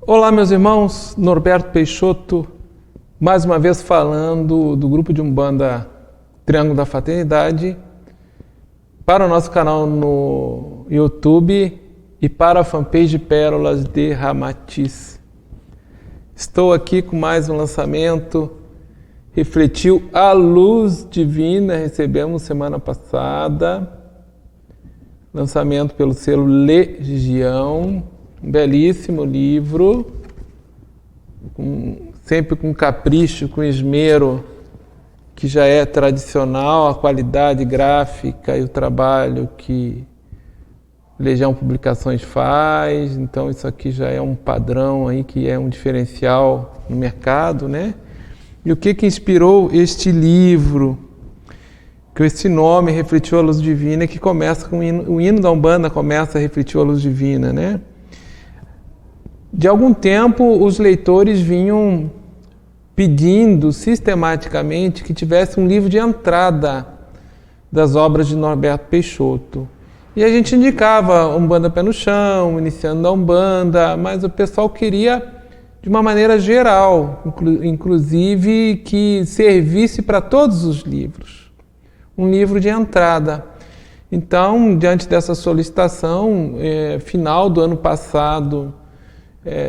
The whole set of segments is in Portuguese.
Olá, meus irmãos, Norberto Peixoto, mais uma vez falando do grupo de Umbanda Triângulo da Fraternidade, para o nosso canal no YouTube e para a fanpage Pérolas de Ramatiz. Estou aqui com mais um lançamento, Refletiu a Luz Divina, recebemos semana passada, lançamento pelo selo Legião. Um belíssimo livro, sempre com capricho, com esmero, que já é tradicional, a qualidade gráfica e o trabalho que Legião Publicações faz. Então isso aqui já é um padrão aí, que é um diferencial no mercado, né? E o que inspirou este livro? Que esse nome, Refletiu a Luz Divina, que começa com o hino da Umbanda, começa a Refletiu a Luz Divina, né? De algum tempo, os leitores vinham pedindo sistematicamente que tivesse um livro de entrada das obras de Norberto Peixoto. E a gente indicava Umbanda Pé no Chão, Iniciando da Umbanda, mas o pessoal queria de uma maneira geral, inclusive que servisse para todos os livros. Um livro de entrada. Então, diante dessa solicitação, final do ano passado,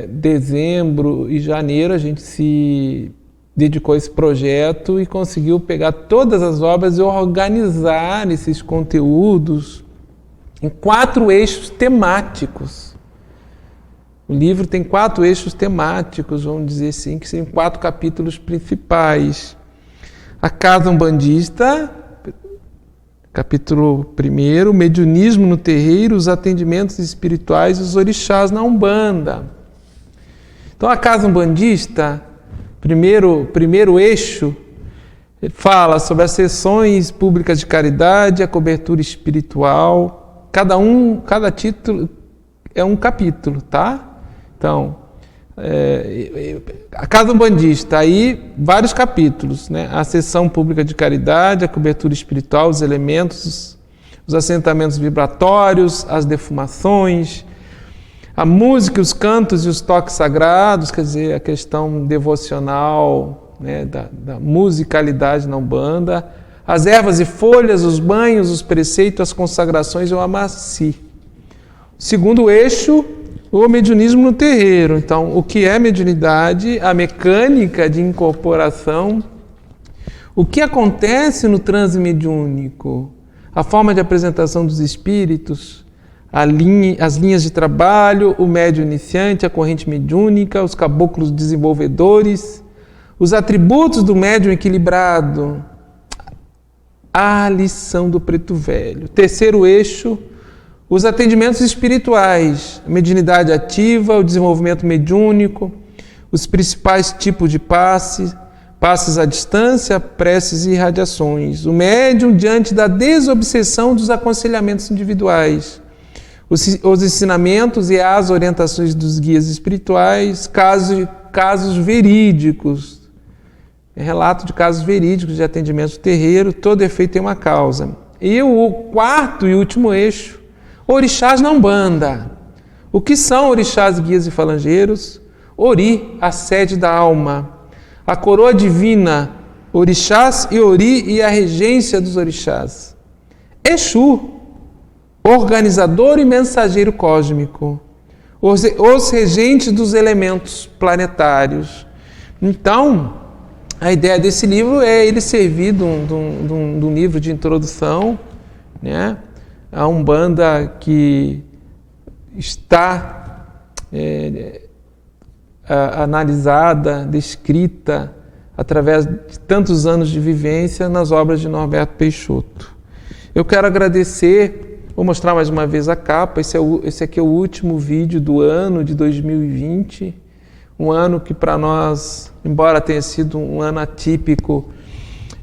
dezembro e janeiro, a gente se dedicou a esse projeto e conseguiu pegar todas as obras e organizar esses conteúdos em 4 eixos temáticos. O livro tem 4 eixos temáticos, vamos dizer assim, que são 4 capítulos principais. A Casa Umbandista, capítulo 1, Mediunismo no Terreiro, os atendimentos espirituais e os orixás na Umbanda. Então, a Casa Umbandista, primeiro eixo, fala sobre as sessões públicas de caridade, a cobertura espiritual. Cada título é um capítulo, tá? Então, a Casa Umbandista, aí vários capítulos, né? A sessão pública de caridade, a cobertura espiritual, os elementos, os assentamentos vibratórios, as defumações, a música, os cantos e os toques sagrados, quer dizer, a questão devocional, né, da musicalidade na Umbanda, as ervas e folhas, os banhos, os preceitos, as consagrações e o amaci. Segundo eixo, o mediunismo no terreiro. Então, o que é mediunidade, a mecânica de incorporação, o que acontece no transe mediúnico, a forma de apresentação dos espíritos, as linhas de trabalho, o médium iniciante, a corrente mediúnica, os caboclos desenvolvedores, os atributos do médium equilibrado, a lição do preto velho. Terceiro eixo, os atendimentos espirituais, a mediunidade ativa, o desenvolvimento mediúnico, os principais tipos de passes à distância, preces e irradiações, o médium diante da desobsessão dos aconselhamentos individuais, os ensinamentos e as orientações dos guias espirituais, casos verídicos, relato de casos verídicos de atendimento do terreiro, todo efeito tem uma causa. E o quarto e último eixo, orixás na Umbanda. O que são orixás, guias e falangeiros? Ori, a sede da alma. A coroa divina, orixás e ori e a regência dos orixás. Exu, organizador e mensageiro cósmico. Os regentes dos elementos planetários. Então, a ideia desse livro é ele servir de um livro de introdução, né? A Umbanda que está analisada, descrita através de tantos anos de vivência nas obras de Norberto Peixoto. Eu quero agradecer, vou mostrar mais uma vez a capa, esse aqui é o último vídeo do ano de 2020, um ano que para nós, embora tenha sido um ano atípico,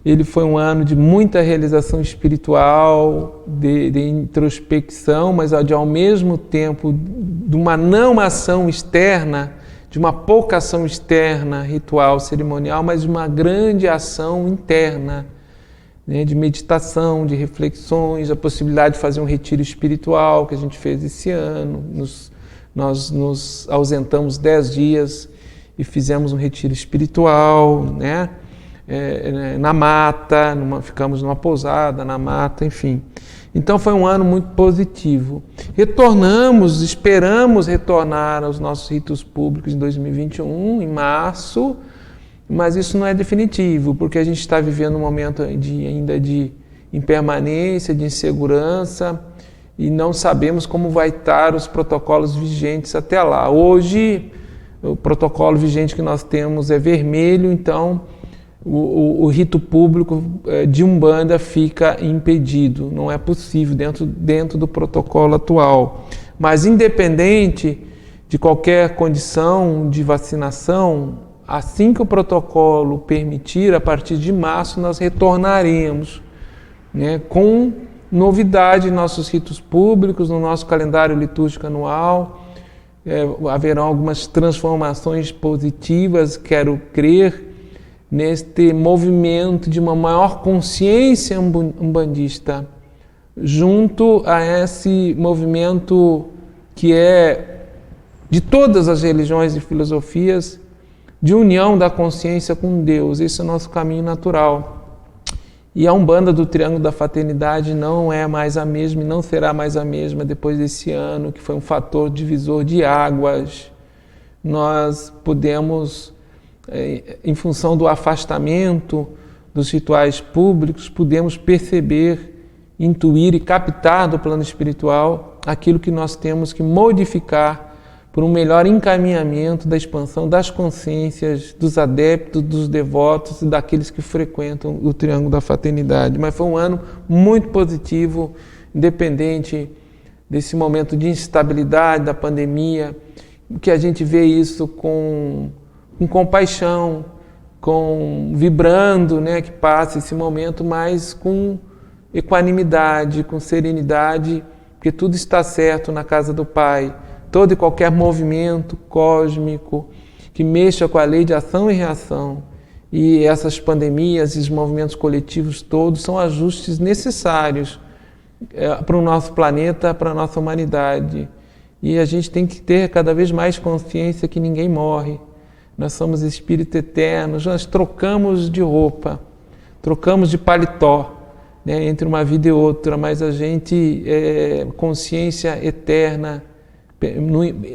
ele foi um ano de muita realização espiritual, de introspecção, mas ao mesmo tempo de uma não ação externa, de uma pouca ação externa, ritual, cerimonial, mas de uma grande ação interna, né, de meditação, de reflexões, a possibilidade de fazer um retiro espiritual que a gente fez esse ano, Nós nos ausentamos 10 dias e fizemos um retiro espiritual, né? Na mata, ficamos numa pousada na mata, enfim. Então foi um ano muito positivo. Retornamos, esperamos retornar aos nossos ritos públicos em 2021, em março, mas isso não é definitivo, porque a gente está vivendo um momento ainda de impermanência, de insegurança, e não sabemos como vai estar os protocolos vigentes até lá. Hoje, o protocolo vigente que nós temos é vermelho, então o rito público de Umbanda fica impedido, não é possível dentro do protocolo atual. Mas independente de qualquer condição de vacinação, assim que o protocolo permitir, a partir de março nós retornaremos, né, com novidade em nossos ritos públicos, no nosso calendário litúrgico anual. Haverão algumas transformações positivas, quero crer, neste movimento de uma maior consciência umbandista, junto a esse movimento que é de todas as religiões e filosofias, de união da consciência com Deus. Esse é o nosso caminho natural. E a Umbanda do Triângulo da Fraternidade não é mais a mesma e não será mais a mesma depois desse ano, que foi um fator divisor de águas. Nós pudemos, em função do afastamento dos rituais públicos, pudemos perceber, intuir e captar do plano espiritual aquilo que nós temos que modificar por um melhor encaminhamento da expansão das consciências dos adeptos, dos devotos e daqueles que frequentam o Triângulo da Fraternidade. Mas foi um ano muito positivo, independente desse momento de instabilidade da pandemia, que a gente vê isso com compaixão, vibrando, né, que passa esse momento, mas com equanimidade, com serenidade, porque tudo está certo na casa do Pai. Todo e qualquer movimento cósmico que mexa com a lei de ação e reação, e essas pandemias e os movimentos coletivos todos são ajustes necessários para o nosso planeta, para a nossa humanidade. E a gente tem que ter cada vez mais consciência que ninguém morre. Nós somos espíritos eternos, nós trocamos de roupa, trocamos de paletó, né, entre uma vida e outra, mas a gente é consciência eterna,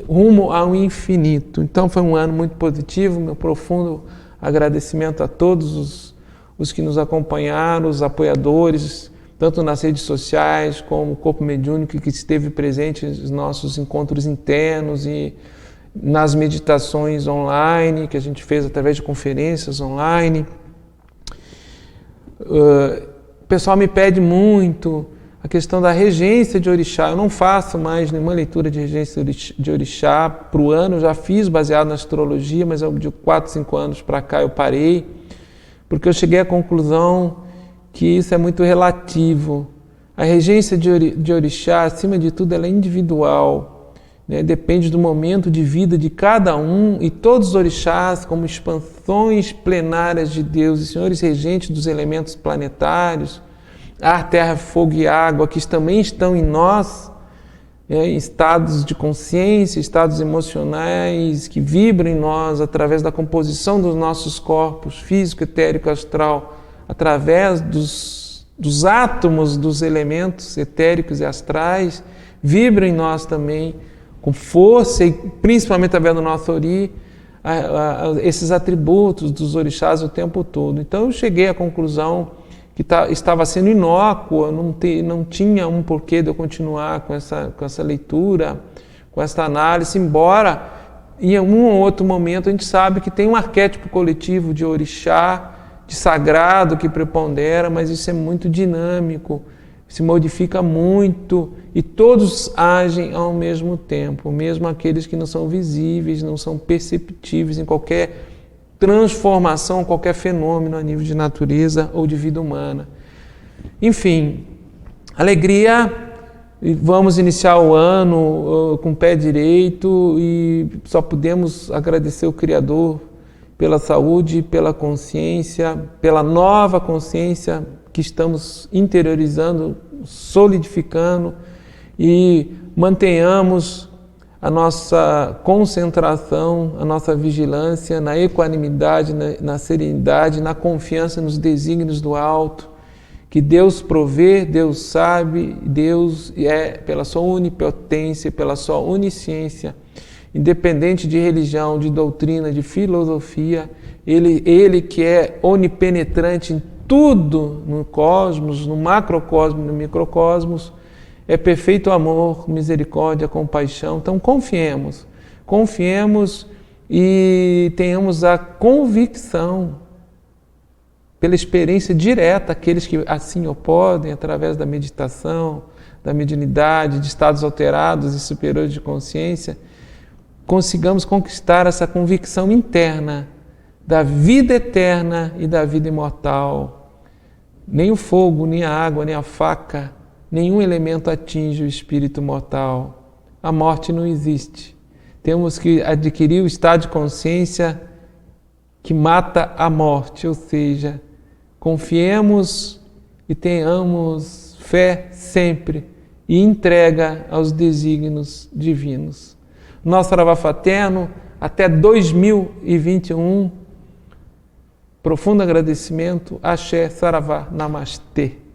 rumo ao infinito. Então foi um ano muito positivo, meu profundo agradecimento a todos os que nos acompanharam, os apoiadores, tanto nas redes sociais como o Corpo Mediúnico que esteve presente nos nossos encontros internos e nas meditações online que a gente fez através de conferências online. O pessoal me pede muito a questão da regência de orixá. Eu não faço mais nenhuma leitura de regência de orixá para o ano, eu já fiz baseado na astrologia, mas de 4, 5 anos para cá eu parei, porque eu cheguei à conclusão que isso é muito relativo. A regência de orixá, acima de tudo, ela é individual, né? Depende do momento de vida de cada um, e todos os orixás, como expansões plenárias de Deus e senhores regentes dos elementos planetários, ar, terra, fogo e água, que também estão em nós, em estados de consciência, estados emocionais que vibram em nós através da composição dos nossos corpos, físico, etérico, astral, através dos átomos dos elementos etéricos e astrais, vibram em nós também com força e principalmente através do nosso ori, esses atributos dos orixás o tempo todo. Então eu cheguei à conclusão que estava sendo inócua, não tinha um porquê de eu continuar com essa leitura, com essa análise, embora em um ou outro momento a gente sabe que tem um arquétipo coletivo de orixá, de sagrado que prepondera, mas isso é muito dinâmico, se modifica muito e todos agem ao mesmo tempo, mesmo aqueles que não são visíveis, não são perceptíveis em qualquer transformação, qualquer fenômeno a nível de natureza ou de vida humana. Enfim, alegria, vamos iniciar o ano com o pé direito e só podemos agradecer o Criador pela saúde, pela consciência, pela nova consciência que estamos interiorizando, solidificando, e mantenhamos a nossa concentração, a nossa vigilância na equanimidade, na serenidade, na confiança nos desígnios do alto, que Deus provê, Deus sabe, Deus é, pela sua onipotência, pela sua onisciência, independente de religião, de doutrina, de filosofia, Ele que é onipenetrante em tudo no cosmos, no macrocosmos, no microcosmos, é perfeito amor, misericórdia, compaixão. Então confiemos e tenhamos a convicção, pela experiência direta, aqueles que assim o podem, através da meditação, da mediunidade, de estados alterados e superiores de consciência, consigamos conquistar essa convicção interna da vida eterna e da vida imortal. Nem o fogo, nem a água, nem a faca, nenhum elemento atinge o espírito mortal. A morte não existe. Temos que adquirir o estado de consciência que mata a morte, ou seja, confiemos e tenhamos fé sempre e entrega aos desígnios divinos. Nosso Saravá fraterno, até 2021, profundo agradecimento, Axé, Saravá, Namastê.